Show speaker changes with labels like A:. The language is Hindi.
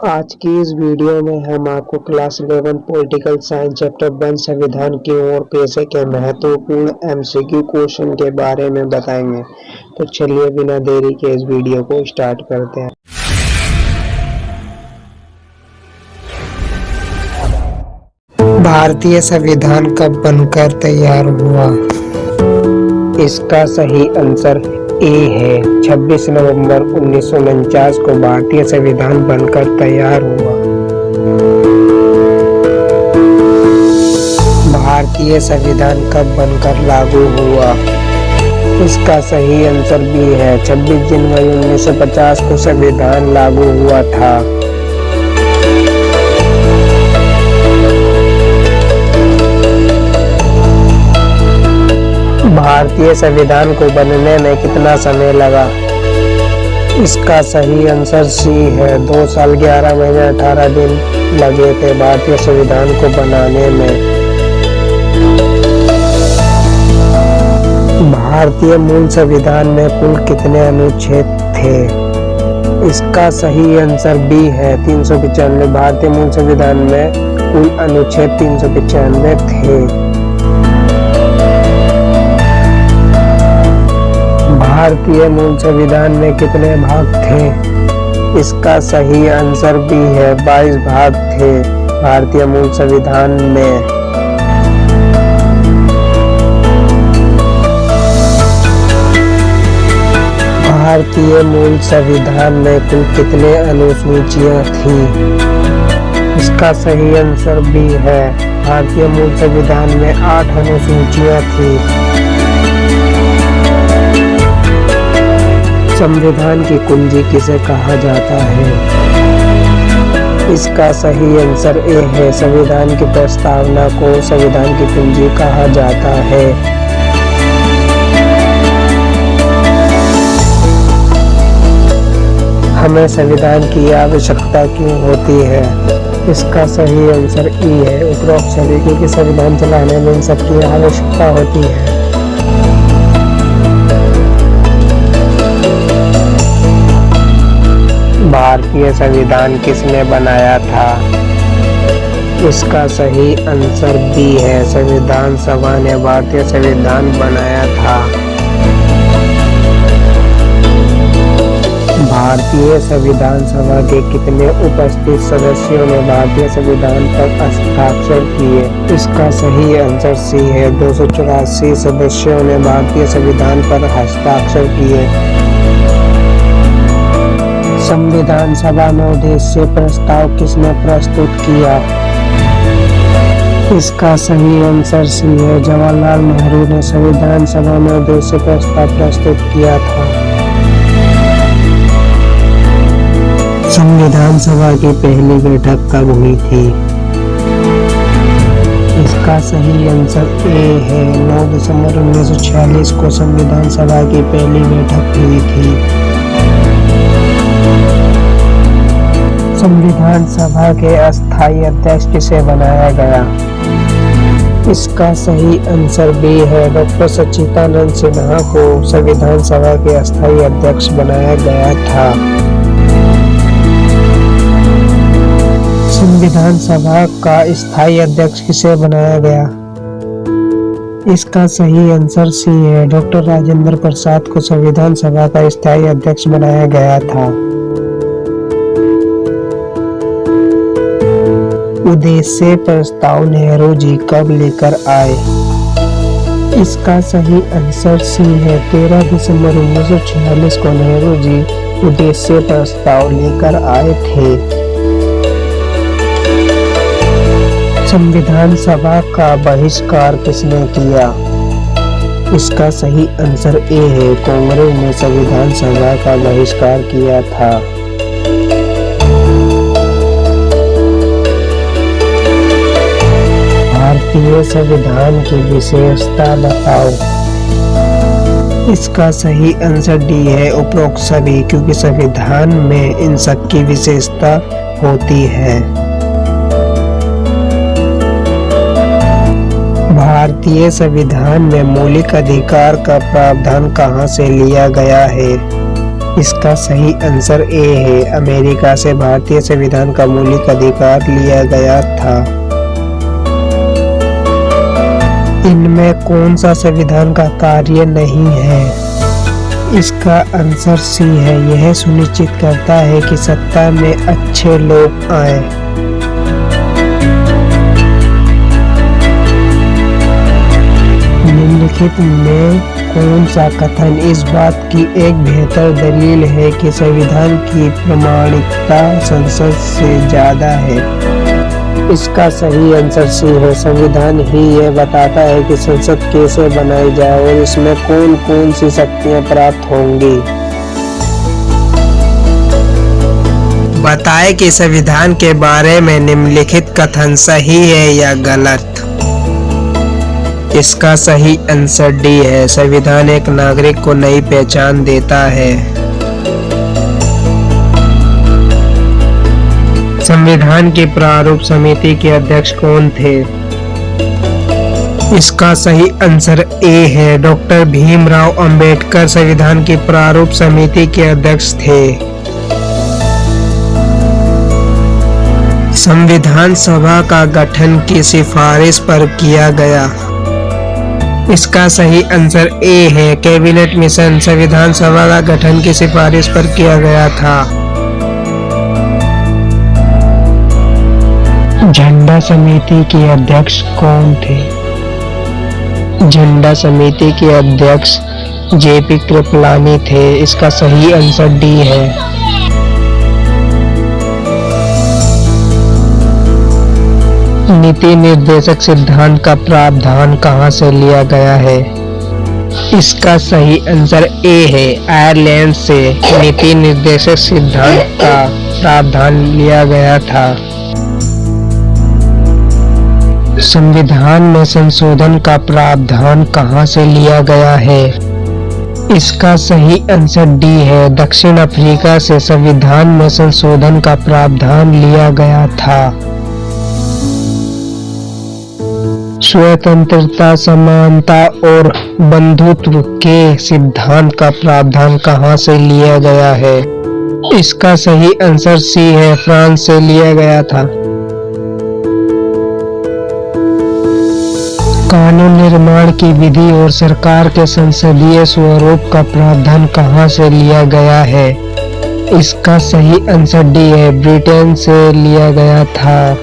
A: आज की इस वीडियो में हम आपको क्लास 11 पॉलिटिकल साइंस चैप्टर 1 संविधान की ओर पेशे के महत्वपूर्ण एमसीक्यू क्वेश्चन के बारे में बताएंगे। तो चलिए बिना देरी के इस वीडियो को स्टार्ट करते हैं। भारतीय संविधान कब बनकर तैयार हुआ? इसका सही आंसर ए है। 26 नवंबर 1949 को भारतीय संविधान बनकर तैयार हुआ। भारतीय संविधान कब बनकर लागू हुआ? इसका सही आंसर बी है। 26 जनवरी 1950 को संविधान लागू हुआ था। भारतीय संविधान को बनने में कितना समय लगा? इसका सही आंसर सी है। 2 साल 11 महीने 18 दिन लगे थे भारतीय संविधान को बनाने में। भारतीय मूल संविधान में कुल कितने अनुच्छेद थे? इसका सही आंसर बी है। 395। भारतीय मूल संविधान में कुल अनुच्छेद 395 थे। भारतीय मूल संविधान में कितने भाग थे? इसका सही आंसर बी है। 22 भाग थे भारतीय मूल संविधान में। भारतीय मूल संविधान में कुल कितने अनुसूचियां थी? इसका सही आंसर बी है। भारतीय मूल संविधान में 8 अनुसूचियां थी। संविधान की कुंजी किसे कहा जाता है? इसका सही आंसर ए है। संविधान की प्रस्तावना को संविधान की कुंजी कहा जाता है। हमें संविधान की आवश्यकता क्यों होती है? इसका सही आंसर ई है। उपरोक्त सभी क्योंकि संविधान चलाने में इन सबकी आवश्यकता होती है। भारतीय संविधान किसने बनाया था? इसका सही आंसर बी है। संविधान सभा ने भारतीय संविधान बनाया था। भारतीय संविधान सभा के कितने उपस्थित सदस्यों ने भारतीय संविधान पर हस्ताक्षर किए? इसका सही आंसर सी है। 284 सदस्यों ने भारतीय संविधान पर हस्ताक्षर किए। संविधान सभा में उद्देश्य प्रस्ताव किसने प्रस्तुत किया? इसका सही आंसर सी है। जवाहरलाल नेहरू ने संविधान सभा में उद्देश्य प्रस्ताव प्रस्तुत किया था। संविधान सभा की पहली बैठक कब हुई थी? इसका सही आंसर ए है। 9 दिसंबर 1946 को संविधान सभा की पहली बैठक हुई थी। संविधान सभा के अस्थायी अध्यक्ष किसे बनाया गया? इसका सही आंसर बी है। डॉक्टर सच्चिदानंद सिन्हा को संविधान सभा के अस्थायी अध्यक्ष बनाया गया था। संविधान सभा का स्थायी अध्यक्ष किसे बनाया गया? इसका सही आंसर सी है। डॉक्टर राजेंद्र प्रसाद को संविधान सभा का स्थायी अध्यक्ष बनाया गया था। उद्देश्य प्रस्ताव नेहरू जी कब लेकर आए? इसका सही आंसर सी है। 13 दिसंबर 1946 को नेहरू जी उद्देश्य प्रस्ताव लेकर आए थे। संविधान सभा का बहिष्कार किसने किया? इसका सही आंसर ए है। कांग्रेस ने संविधान सभा का बहिष्कार किया था। भारतीय संविधान की विशेषता बताओ। इसका सही आंसर डी है। उपरोक्त सभी क्योंकि संविधान में इन सब की विशेषता होती है। भारतीय संविधान में मौलिक अधिकार का प्रावधान कहाँ से लिया गया है? इसका सही आंसर ए है। अमेरिका से भारतीय संविधान का मौलिक अधिकार लिया गया था। इनमें कौन सा संविधान का कार्य नहीं है? इसका आंसर सी है। यह सुनिश्चित करता है कि सत्ता में अच्छे लोग आए। निम्नलिखित में कौन सा कथन इस बात की एक बेहतर दलील है कि संविधान की प्रामाणिकता संसद से ज्यादा है? इसका सही आंसर सी है। संविधान ही यह बताता है कि संसद कैसे बनाई जाए और इसमें कौन कौन सी शक्तियां प्राप्त होंगी। बताएं कि संविधान के बारे में निम्नलिखित कथन सही है या गलत। इसका सही आंसर डी है। संविधान एक नागरिक को नई पहचान देता है। संविधान की प्रारूप समिति के अध्यक्ष कौन थे? इसका सही आंसर ए है। डॉक्टर भीमराव अंबेडकर संविधान की प्रारूप समिति के अध्यक्ष थे। संविधान सभा का गठन की सिफारिश पर किया गया। इसका सही आंसर ए है। कैबिनेट मिशन संविधान सभा का गठन की सिफारिश पर किया गया था। झंडा समिति के अध्यक्ष कौन थे? झंडा समिति के अध्यक्ष जेपी कृपलानी थे। इसका सही आंसर डी है। नीति निर्देशक सिद्धांत का प्रावधान कहाँ से लिया गया है? इसका सही आंसर ए है। आयरलैंड से नीति निर्देशक सिद्धांत का प्रावधान लिया गया था। संविधान में संशोधन का प्रावधान कहाँ से लिया गया है? इसका सही आंसर डी है। दक्षिण अफ्रीका से संविधान में संशोधन का प्रावधान लिया गया था। स्वतंत्रता, समानता और बंधुत्व के सिद्धांत का प्रावधान कहाँ से लिया गया है? इसका सही आंसर सी है। फ्रांस से लिया गया था। कानून निर्माण की विधि और सरकार के संसदीय स्वरूप का प्रावधान कहाँ से लिया गया है? इसका सही आंसर डी है। ब्रिटेन से लिया गया था।